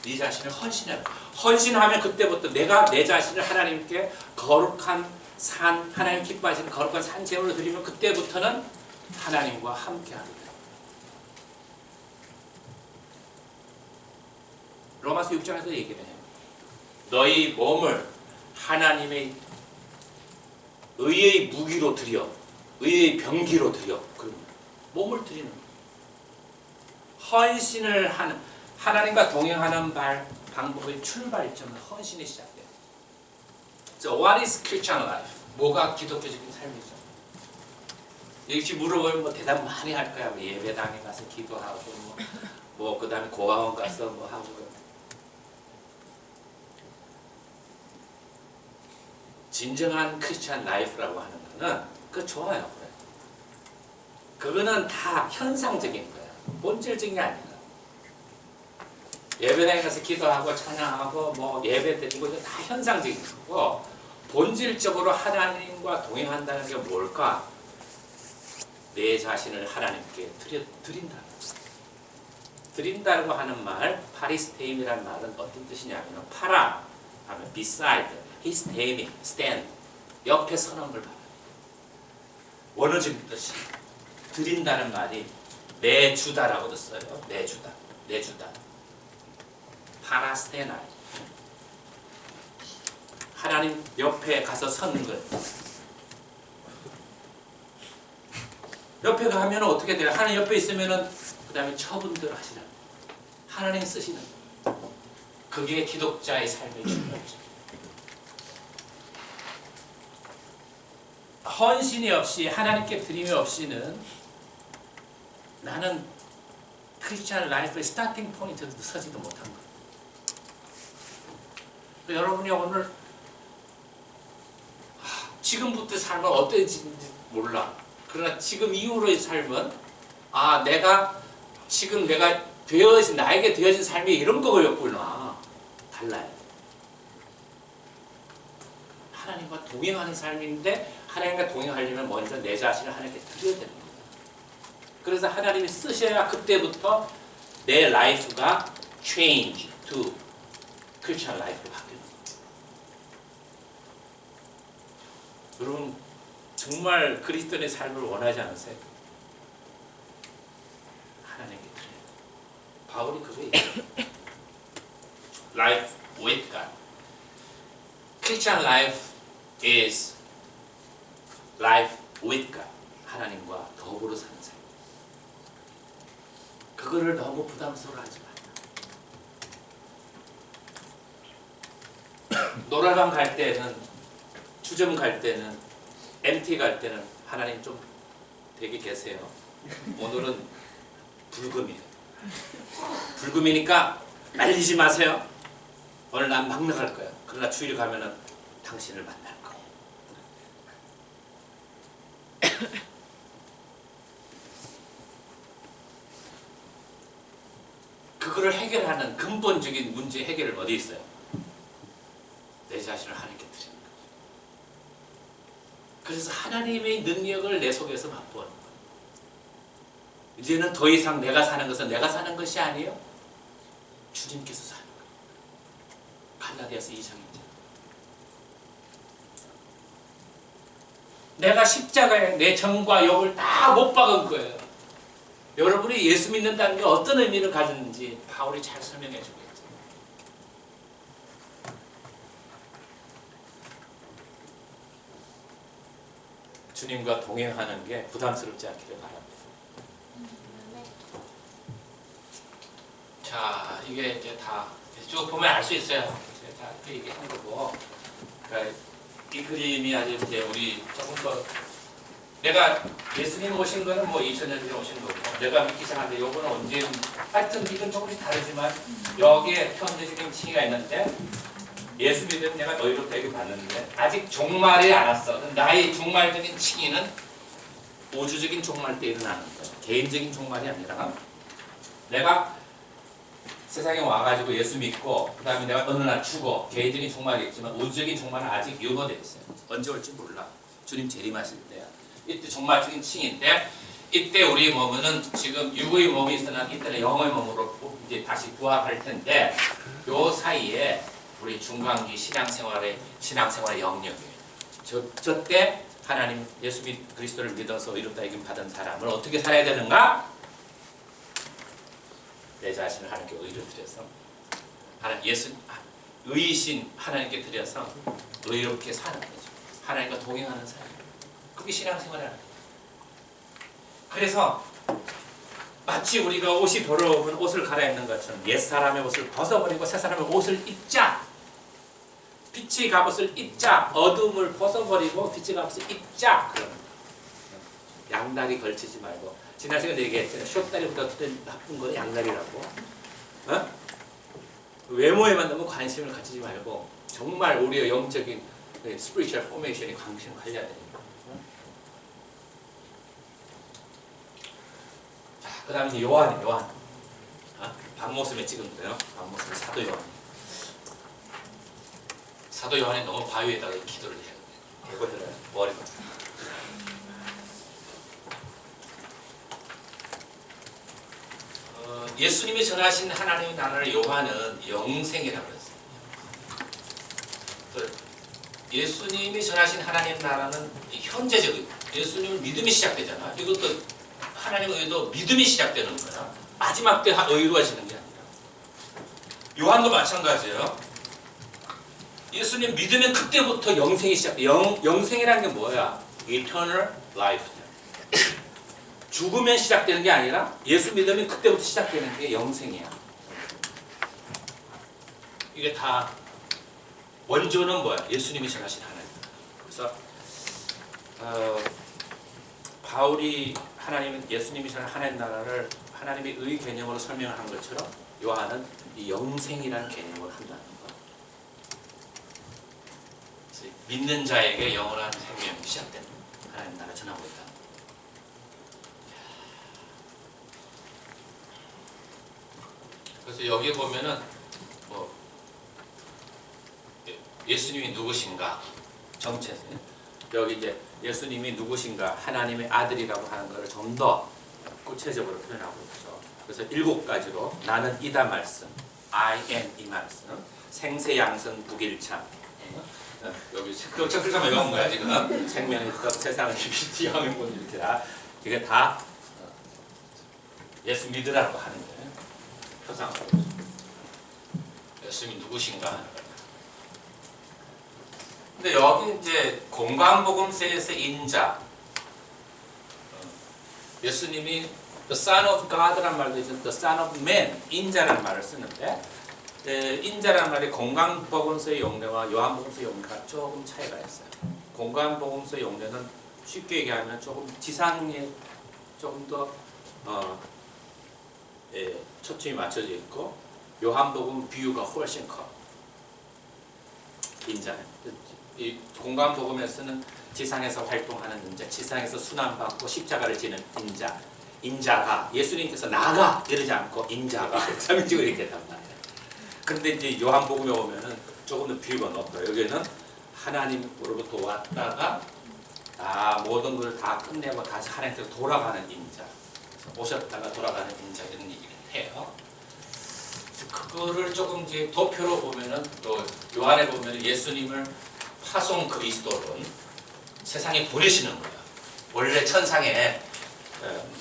네 자신을 헌신하라. 헌신하면 그때부터 내가 내 자신을 하나님께 거룩한 산, 하나님 기뻐하시는 거룩한 산 제물로 드리면 그때부터는 하나님과 함께하게 돼. 로마서 6장에서 얘기해요. 너희 몸을 하나님의 의의 무기로 드려, 의의 병기로 드려. 그런 몸을 드리는 헌신을 하는 하나님과 동행하는 방법의 출발점은 헌신이 시작돼요. So what is Christian life? 뭐가 기독교적인 삶이죠? 역시 물어보면 뭐 대답 많이 할 거야. 뭐 예배당에 가서 기도하고 뭐 그다음에 고아원 가서 뭐 하고. 진정한 크리스찬 라이프라고 하는 거는 그거 좋아요. 그거는 다 현상적인 거야. 본질적인 게 아니야. 예배당에 가서 기도하고 찬양하고 뭐 예배 드리고 이거 다 현상적인 거고 본질적으로 하나님과 동행한다는 게 뭘까? 내 자신을 하나님께 드린다. 드린다고 하는 말, 파리스테임이라는 말은 어떤 뜻이냐면 파라 하면 beside, 히스테임이 stand, 옆에 서는 걸 봐요. 원어적인 뜻이 드린다는 말이 내주다라고도 써요. 내주다. 파라스테나. 하나님 옆에 가서 서는 거예요. 옆에 가면 어떻게 돼요? 하나님 옆에 있으면은 그 다음에 처분들 하시는 하나님 쓰시는 그게 기독자의 삶의 중요하죠. 헌신이 없이 하나님께 드림이 없이는 나는 크리스찬 라이프의 스타팅 포인트에도 서지도 못한 거예요. 여러분이 오늘 지금부터 삶은 어떨지 몰라. 그러나 지금 이후로의 삶은 내가 지금 나에게 되어진 삶이 이런 거였구나. 달라요. 하나님과 동행하는 삶인데 하나님과 동행하려면 먼저 내 자신을 하나님께 드려야 되는 거예요. 그래서 하나님이 쓰셔야 그때부터 내 라이프가 change to Christian life로 바뀌는 거예요. 여러분 정말 그리스도인의 삶을 원하지 않으세요? 하나님께 드려요. 바울이 그거 얘기해요. Life with God. Christian life is life with God. 하나님과 더불어 사는 삶. 그거를 너무 부담스러워하지 마요. 노래방 갈 때는, 주점 갈 때는, MT 갈 때는 하나님 좀 되게 계세요. 오늘은 불금이에요. 불금이니까 말리지 마세요. 오늘 난 막 나갈 거야. 그러나 주일 가면은 당신을 만날 거예요. 그거를 해결하는 근본적인 문제 해결은 어디 있어요? 내 자신을 하나님께 드리는 거죠. 그래서 하나님의 능력을 내 속에서 맛보는 거예요. 이제는 더 이상 내가 사는 것은 내가 사는 것이 아니에요. 주님께서 사는 거예요. 갈라디아서 2장이죠. 내가 십자가에 내 정과 욕을 다 못 박은 거예요. 여러분이 예수 믿는다는 게 어떤 의미를 가졌는지 바울이 잘 설명해 주고 있죠. 주님과 동행하는 게 부담스럽지 않기를 바랍니다. 자, 이게 이제 다 쭉 보면 알 수 있어요. 제가 다 그 얘기한 거고, 그러니까 이 그림이 아주 이제 우리 조금 더 내가 예수님 오신 거는 뭐 2000년 전에 오신 거고, 내가 믿기 시작하는데 요거는 언제, 하여튼 이건 조금씩 다르지만 여기에 현대적인 층위가 있는데 예수 믿으면 내가 너희로부터 얘기 받는데 아직 종말이 안 왔어. 나의 종말적인 층위는 우주적인 종말 때 일어나는 거예요. 개인적인 종말이 아니라 내가 세상에 와가지고 예수 믿고 그 다음에 내가 어느 날 죽어 개인적인 종말이겠지만 우주적인 종말은 아직 유보되어 있어요. 언제 올지 몰라. 주님 재림하실 때야. 이때 종말적인 층인데 이때 우리 몸은 지금 육의 몸이 있으나 이때는 영의 몸으로 이제 다시 부활할 텐데 요 사이에 우리 중간기 신앙생활의 영역이에요. 저때 하나님 예수 그리스도를 믿어서 이롭다 여김 받은 사람은 어떻게 살아야 되는가? 내 자신을 하나님께 의를 드려서 의이신 하나님께 드려서 의롭게 사는 거죠. 하나님과 동행하는 삶. 그게 신앙생활이라는 거예요. 그래서 마치 우리가 옷이 더러우면 옷을 갈아입는 것처럼 옛사람의 옷을 벗어버리고 새사람의 옷을 입자. 빛의 갑옷을 입자. 어둠을 벗어버리고 빛의 갑옷을 입자. 그런 양다리 걸치지 말고 지난 시간에 얘기했잖아요. 숏다리보다 더 나쁜 건 양다리라고. 외모에만 너무 관심을 가지지 말고 정말 우리의 영적인 스피리추얼 포메이션에 관심을 가져야 됩니다. 자, 그 다음에 이제 요한. 밤모습에 찍은 거예요. 밤모습 사도 요한. 사도 요한이 너무 바위에다가 기도를 해요. 해보잖아요. 머리가. 예수님이 전하신 하나님의 나라를 요한은 영생이라고 했어요. 예수님이 전하신 하나님의 나라는 현재적이고 예수님을 믿음이 시작되잖아. 이것도 하나님의 의도 믿음이 시작되는 거야. 마지막 때 의로워지는 게 아니라. 요한도 마찬가지예요. 예수님 믿으면 그때부터 영생이 시작돼. 영생이라는 게 뭐야? Eternal life. 죽으면 시작되는 게 아니라 예수 믿으면 그때부터 시작되는 게 영생이야. 이게 다 원조는 뭐야? 예수님이 전하신 하나님. 그래서 바울이 예수님이 전한 하나님 나라를 하나님의 의 개념으로 설명을 한 것처럼 요한은 이 영생이라는 개념을 한다는 거. 그래서 믿는 자에게 영원한 생명이 시작되는 하나님 나라 전하고 있다. 그래서 여기 보면은 뭐 예수님이 누구신가 정체 여기 이제 예수님이 누구신가 하나님의 아들이라고 하는 것을 좀 더 구체적으로 표현하고 있죠. 그래서 7가지로 나는 이다 말씀, I am 이 말씀, 생세양선 북일참. 여기 글자만 외운 거야 지금. 생명의 떡, 세상을 비추하는 분 이렇게 다 이게 다 예수 믿으라고 하는 거예요. 표상으로. 예수님이 누구신가? 근데 여기 이제 공관복음서에서 인자, 예수님이 the Son of God란 말도 있죠. the Son of Man, 인자라는 말을 쓰는데 인자라는 말이 공관복음서의 용례와 요한복음서의 용례가 조금 차이가 있어요. 공관복음서의 용례는 쉽게 얘기하면 조금 지상에 조금 더 초점이 맞춰져 있고 요한복음 비유가 훨씬 커. 인자. 이 공관복음에서는 지상에서 활동하는 인자, 지상에서 순환받고 십자가를 지는 인자가 예수님께서 나가 이러지 않고 인자가 삼위직을 이렇게 했단 말이에요. 그런데 이제 요한복음에 오면은 조금 더 비유가 높아요. 여기는 하나님으로부터 왔다가 모든 걸 다 끝내고 다시 하나님께로 돌아가는 인자, 오셨다가 돌아가는 인자 이런 얘기를 해요. 그거를 조금 이제 도표로 보면은 또 요한에 보면 예수님을 파송 그리스도론 세상에 보내시는 거예요. 원래 천상에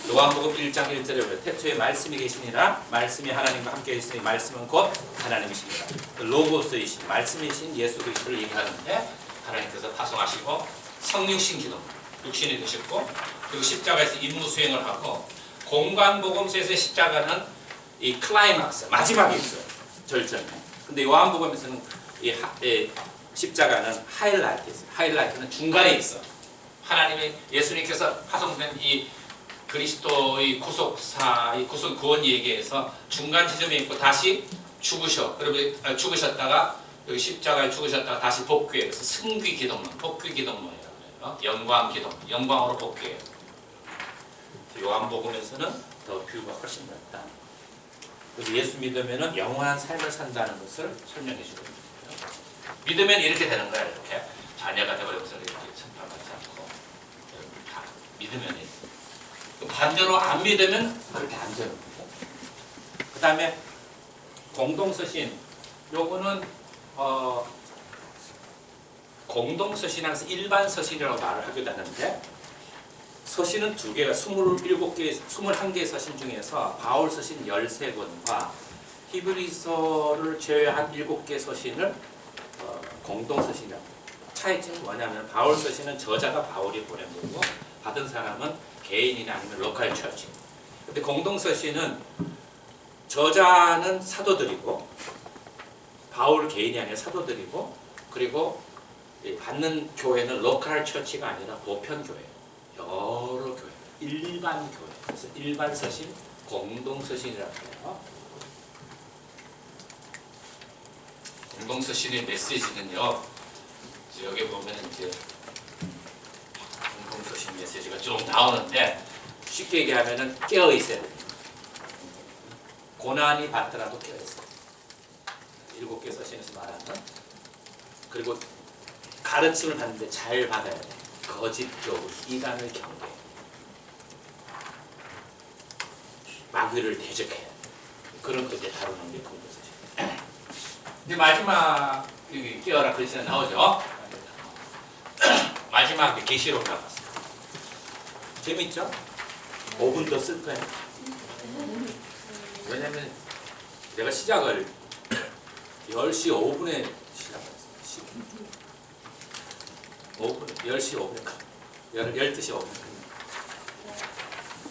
요한복음 1장 1절에 보면 태초에 말씀이 계시니라 말씀이 하나님과 함께 있으니 말씀은 곧 하나님이시니라. 로고스이신 말씀이신 예수 그리스도를 얘기하는데 하나님께서 파송하시고 성육신 기도 육신이 되셨고 그리고 십자가에서 임무 수행을 하고 공관복음서에서 십자가는 이 클라이막스 마지막에 있어요. 절정에. 근데 요한복음에서는 이 십자가는 하이라이트 있어요. 하이라이트는 중간에 있어. 하나님의 예수님께서 파송된 이 그리스도의 구속사, 이 구속 구원 얘기에서 중간 지점에 있고 다시 그러면 죽으셨다가 여기 십자가에 죽으셨다가 다시 복귀해. 그래서 승귀 기독론, 복귀 기독론이라고 해요. 영광 기독, 영광으로 복귀해요. 요한복음에서는 더 비유가 훨씬 낫다. 그래서 예수 믿으면은 영원한 삶을 산다는 것을 설명해 주거든요. 믿으면 이렇게 되는 거야. 이렇게 자녀가 되어버려서 이렇게 천판하지 않고 다 믿으면 반대로 안 믿으면 그렇게 안 되는 거죠. 그 다음에 공동서신 요거는 공동서신하면서 일반 서신이라고 말을 하기도 하는데 서신은 2개가 27개, 21개의 서신 중에서 바울 서신 13권과 히브리서를 제외한 7개 서신을 공동서신이라고 해요. 차이점은 뭐냐면 바울 서신은 저자가 바울이 보낸 거고 받은 사람은 개인이나 아니면 로컬 처치. 근데 공동서신은 저자는 사도들이고 바울 개인이 아니라 사도들이고 그리고 받는 교회는 로컬 처치가 아니라 보편 교회. 여러 교회, 일반 교회. 그래서 일반 서신, 공동서신이라고 해요. 공동서신의 메시지는요. 여기 보면 이제 공동서신 메시지가 좀 나오는데 쉽게 얘기하면은 깨어 있어야 돼요. 고난이 받더라도 깨어 있어. 7개 서신에서 말하는. 그리고 가르침을 받는데 잘 받아야 돼. 거짓 교훈, 이단을 경계. 마귀를 대적해야 돼. 그런 것들 다루는 게 공동서신. 이제 마지막 여기 깨어라 글씨가 나오죠. 마지막 계시록 나왔습니다. 재밌죠? 5분 더 쓸 거야. 왜냐면 내가 시작을 10시 5분에 시작했어. 5분, 10시 5분에 12시 5분에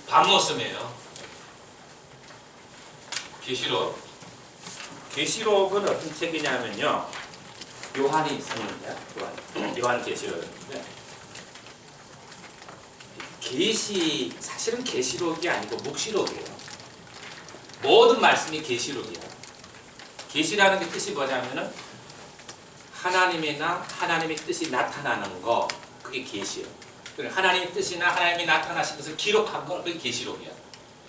반모섬이에요. 계시록. 계시록은 어떤 책이냐면요. 요한이 썼는데, 요한 계시록인데, 사실은 계시록이 아니고 묵시록이에요. 모든 말씀이 계시록이야. 계시라는 게 뜻이 뭐냐면은 하나님이나 하나님의 뜻이 나타나는 거, 그게 계시예요. 하나님의 뜻이나 하나님이 나타나신 것을 기록한 건 그게 계시록이야.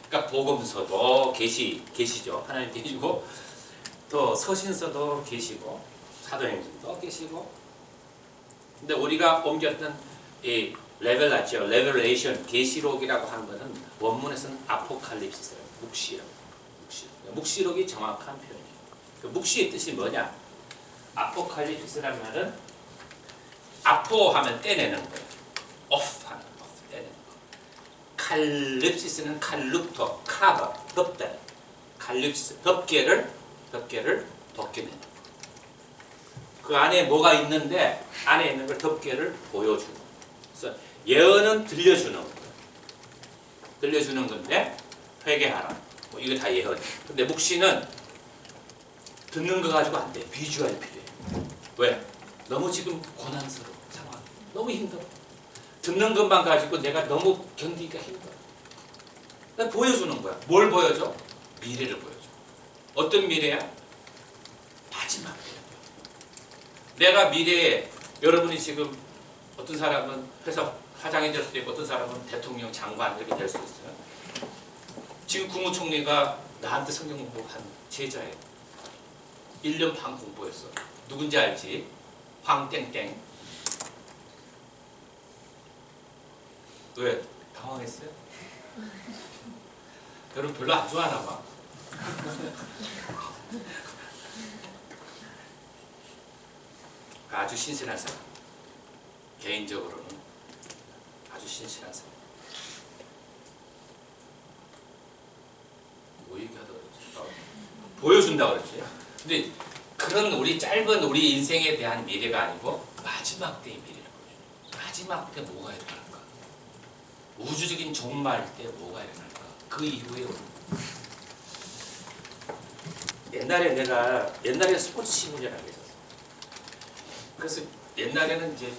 그러니까 복음서도 계시죠. 하나님 계시고, 또 서신서도 계시고, 사도행전도 계시고. 근데 우리가 옮겼던 이 레벨레이션, 계시록이라고 하는 것은 원문에서는 아포칼립시스예요. 묵시록이 정확한 표현이에요. 그 묵시의 뜻이 뭐냐? 아포칼립시스라는 말은 아포 하면 떼내는 거예요. off 하는 거, 떼내는 거. 칼립시스는 칼룹토, 카버, 덮다. 칼립시스, 덮개를 벗겨내는 거. 그 안에 뭐가 있는데 안에 있는 걸 덮개를 보여주는 거. 그래서 예언은 들려주는 거예요. 들려주는 건데 회개하라. 뭐 이거 다 예언. 근데 묵시는 듣는 거 가지고 안 돼. 비주얼이 필요해. 왜? 너무 지금 고난스러워 상황. 너무 힘들어. 듣는 것만 가지고 내가 너무 견디기가 힘들어. 난 보여주는 거야. 뭘 보여줘? 미래를 보여줘. 어떤 미래야? 마지막 미래. 내가 미래에 여러분이 지금 어떤 사람은 회사 사장이 될 수도 있고 어떤 사람은 대통령, 장관 이렇게 될 수 있어요. 지금 국무총리가 나한테 성경 공부한 제자예요. 1년 반 공부했어. 누군지 알지? 황땡땡. 왜? 당황했어요? 여러분 별로 안 좋아하나 봐. 아주 신실한 사람. 개인적으로는 아주 신실한 사람. 뭐 얘기하다 그랬지? 보여준다 그랬지? 근데 그런 짧은 우리 인생에 대한 미래가 아니고 마지막 때의 미래를 보여줘. 마지막 때 뭐가 일어날까? 우주적인 종말 때 뭐가 일어날까? 그 이후에 옛날에 스포츠 신문이라는 게 있었어. 그래서 옛날에는 이제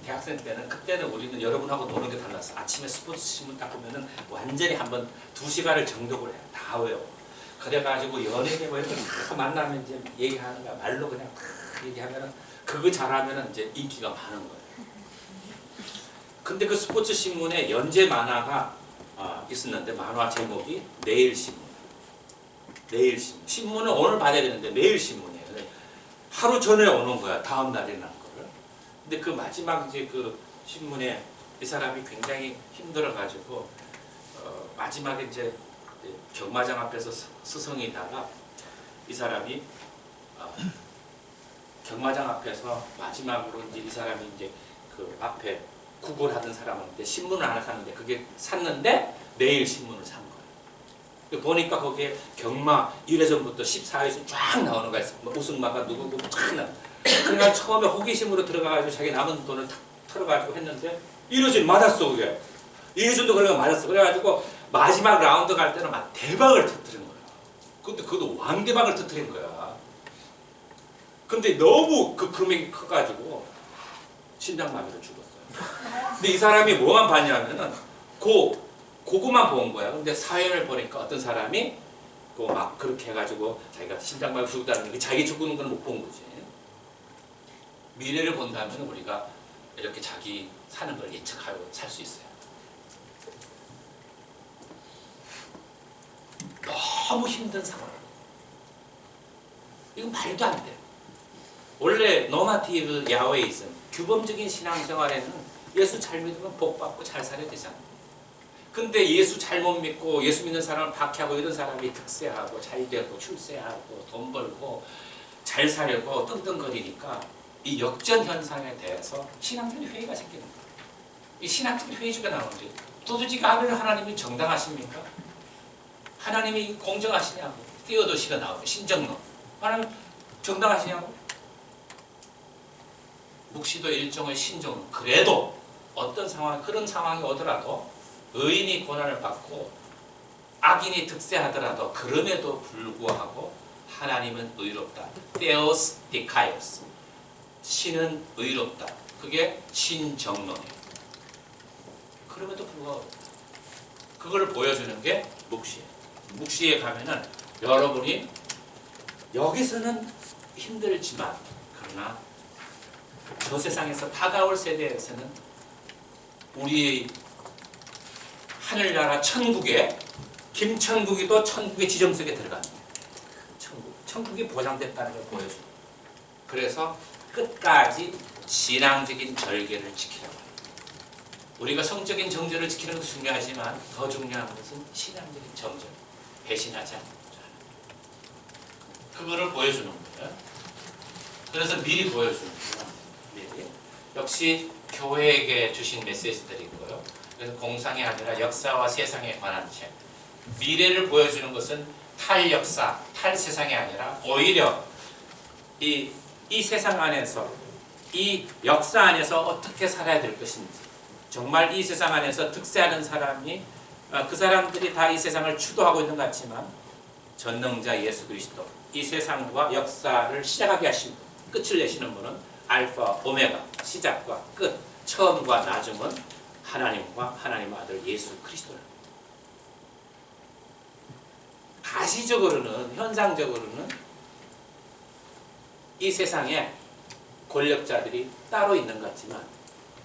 대학생 때는 그때는 우리는 여러분하고 노는 게 달랐어. 아침에 스포츠 신문 딱 보면은 완전히 한번 2시간을 정독을 해. 다 외워. 그래가지고 연예계 뭐 이렇게 다 만나면 이제 얘기하는 거야. 말로 그냥 다 얘기하면은 그거 잘하면은 이제 인기가 많은 거예요. 근데 그 스포츠 신문에 연재 만화가 있었는데 만화 제목이 내일신문. 내일신문. 신문은 오늘 받아야 되는데 내일신문이에요. 하루 전에 오는 거야. 다음 날에 난 거를. 근데 그 마지막 이제 그 신문에 이 사람이 굉장히 힘들어가지고 마지막에 이제 경마장 앞에서 스승이다가 이 사람이 경마장 앞에서 마지막으로 이제 이 사람이 이제 그 앞에 구걸하던 사람한테 신문을 하나 샀는데 그게 샀는데 내일 신문을 산 거예요. 보니까 거기에 경마 1회전부터 14회전 쫙 나오는 거야. 우승마가 누구고 쫙 나와. 그러니까 처음에 호기심으로 들어가가지고 자기 남은 돈을 탁 털어가지고 했는데 1회전 맞았어 그게. 2회전도 그래가 맞았어. 그래가지고 마지막 라운드 갈 때는 막 대박을 터뜨린 거야. 근데 그것도 왕대박을 터뜨린 거야. 근데 너무 그 금액이 커가지고 심장마비로 죽었어요. 근데 이 사람이 뭐만 봤냐면은 그거만 본 거야. 근데 사연을 보니까 어떤 사람이 막 그렇게 해가지고 자기가 심장마비 죽었다는 게 자기 죽는 건 못 본 거지. 미래를 본다면 우리가 이렇게 자기 사는 걸 예측하고 살 수 있어요. 너무 힘든 상황. 이건 말도 안 돼. 원래 노마티브 야웨이즘, 규범적인 신앙생활에는 예수 잘 믿으면 복 받고 잘 살아야 되잖아. 근데 예수 잘못 믿고 예수 믿는 사람을 박해하고 이런 사람이 득세하고 잘 되고 출세하고 돈 벌고 잘 살고 떵떵거리니까 이 역전 현상에 대해서 신앙적인 회의가 생기는 거야. 이 신학적인 회의 중에 나오는데 도대체 하늘 하나님이 정당하십니까? 하나님이 공정하시냐고. 띄어도시가 나오고 신정론. 하나님 정당하시냐고. 묵시도 일종의 신정론. 그래도 어떤 상황, 그런 상황이 오더라도 의인이 고난을 받고 악인이 득세하더라도 그럼에도 불구하고 하나님은 의롭다. Theos Dikaios. 신은 의롭다. 그게 신정론이에요. 그럼에도 불구하고 그걸 보여주는 게 묵시예요. 묵시에 가면은 여러분이 여기서는 힘들지만 그러나 저 세상에서 다가올 세대에서는 우리의 하늘나라 천국에 김천국이도 천국의 지정석에 들어갑니다. 천국이 보장됐다는 걸 보여줍니다. 그래서 끝까지 신앙적인 절개를 지키라고 합니다. 우리가 성적인 정절을 지키는 것도 중요하지만 더 중요한 것은 신앙적인 정절, 배신하지 않는 거죠. 그거를 보여주는 거예요. 그래서 미리 보여주는 거예요. 미리. 역시 교회에게 주신 메시지들이 있고요. 그래서 공상이 아니라 역사와 세상에 관한 책. 미래를 보여주는 것은 탈역사, 탈세상이 아니라 오히려 이 세상 안에서 이 역사 안에서 어떻게 살아야 될 것인지 정말 이 세상 안에서 득세하는 사람이 그 사람들이 다 이 세상을 주도하고 있는 것 같지만 전능자 예수 그리스도 이 세상과 역사를 시작하게 하시고 끝을 내시는 분은 알파 오메가 시작과 끝 처음과 나중은 하나님과 하나님의 아들 예수 그리스도입니다. 가시적으로는 현상적으로는 이 세상에 권력자들이 따로 있는 것 같지만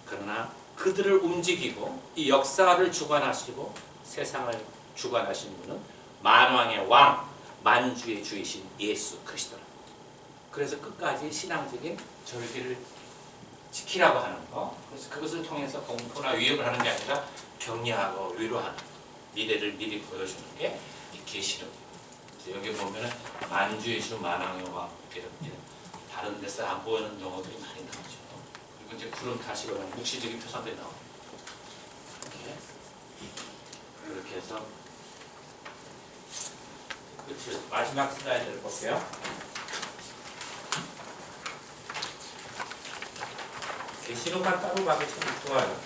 그러나 그들을 움직이고 이 역사를 주관하시고 세상을 주관하신 분은 만왕의 왕 만주의 주이신 예수 그리스도랍니다. 그래서 끝까지 신앙적인 절개를 지키라고 하는 거. 그래서 그것을 통해서 공포나 위협을 하는 게 아니라 격려하고 위로하는 미래를 미리 보여주는 게 이 계시록이에요. 여기 보면은 만주의 주 만왕의 왕 이렇게 다른 데서 안 보이는 용어들이 많이 나오죠. 그리고 이제 구름 타시거나 묵시적인 표상들이 나옵니다. 이렇게 해서 끝을 마지막 슬라이드를 볼게요. 계시록만 따로 봐도 참 좋아요.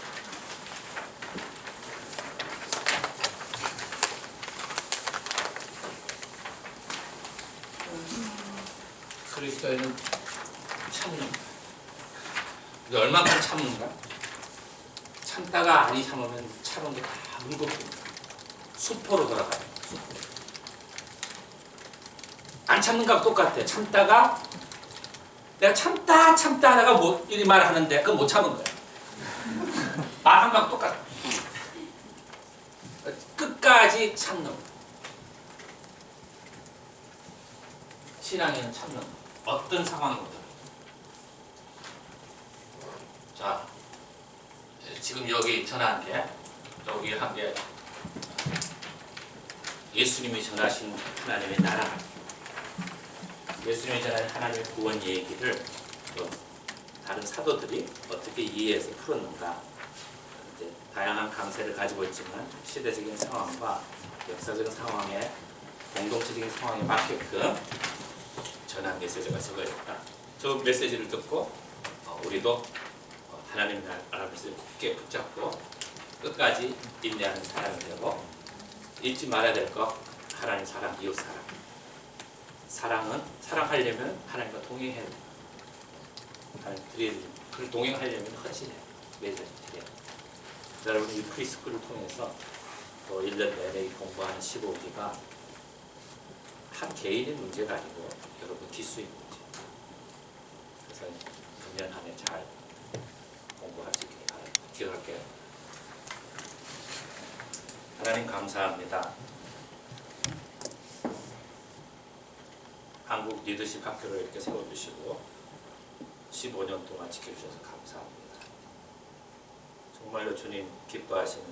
그리스도에는 참는 근데 얼마큼 참는가? 참다가 아니 참으면 참은 게 다 물겁습니다. 수포로 돌아가요. 수포로. 안 참는 거하고 똑같아. 참다가 내가 참다 하다가 뭐 이 말을 하는데 그건 못 참은 거야. 말한 거하고 똑같아. 끝까지 참는 거. 신앙에는 참는 거. 어떤 상황이거든. 자, 지금 여기 전한 게 여기 한 게 예수님이 전하신 하나님의 나라. 예수님이 전하신 하나님의 구원 얘기를 또 다른 사도들이 어떻게 이해해서 풀었는가. 이제 다양한 강세를 가지고 있지만 시대적인 상황과 역사적인 상황에 공동체적인 상황에 맞게끔 전한 메시지가 적어졌다. 저 메시지를 듣고 우리도 하나님 나라 메시지를 굳게 붙잡고 끝까지 인내하는 사람이 되고 잊지 말아야 될 거 하나님 사랑, 이웃 사랑. 사랑은 사랑하려면 하나님과 동행해야 돼. 그걸 동행하려면 헌신해. 매일 여러분 이 프리스쿨을 통해서 또 1년 내내 공부하는 15기가 한 개인의 문제가 아니고 여러분 기수의 문제. 그래서 금년 한 해 잘 공부할 수 있게 기도할게요. 하나님 감사합니다. 한국 리더십 학교를 이렇게 세워주시고 15년 동안 지켜주셔서 감사합니다. 정말로 주님 기뻐하시는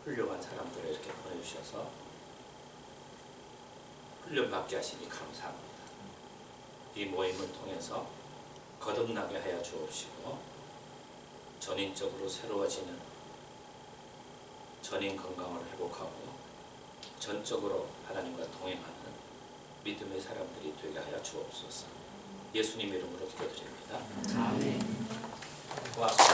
훌륭한 사람들을 이렇게 보내주셔서 훈련받게 하시니 감사합니다. 이 모임을 통해서 거듭나게 하여 주옵시고 전인적으로 새로워지는 전인 건강을 회복하고 전적으로 하나님과 동행하는 믿음의 사람들이 되게 하여 주옵소서. 예수님 이름으로 기도드립니다. 고맙습니다.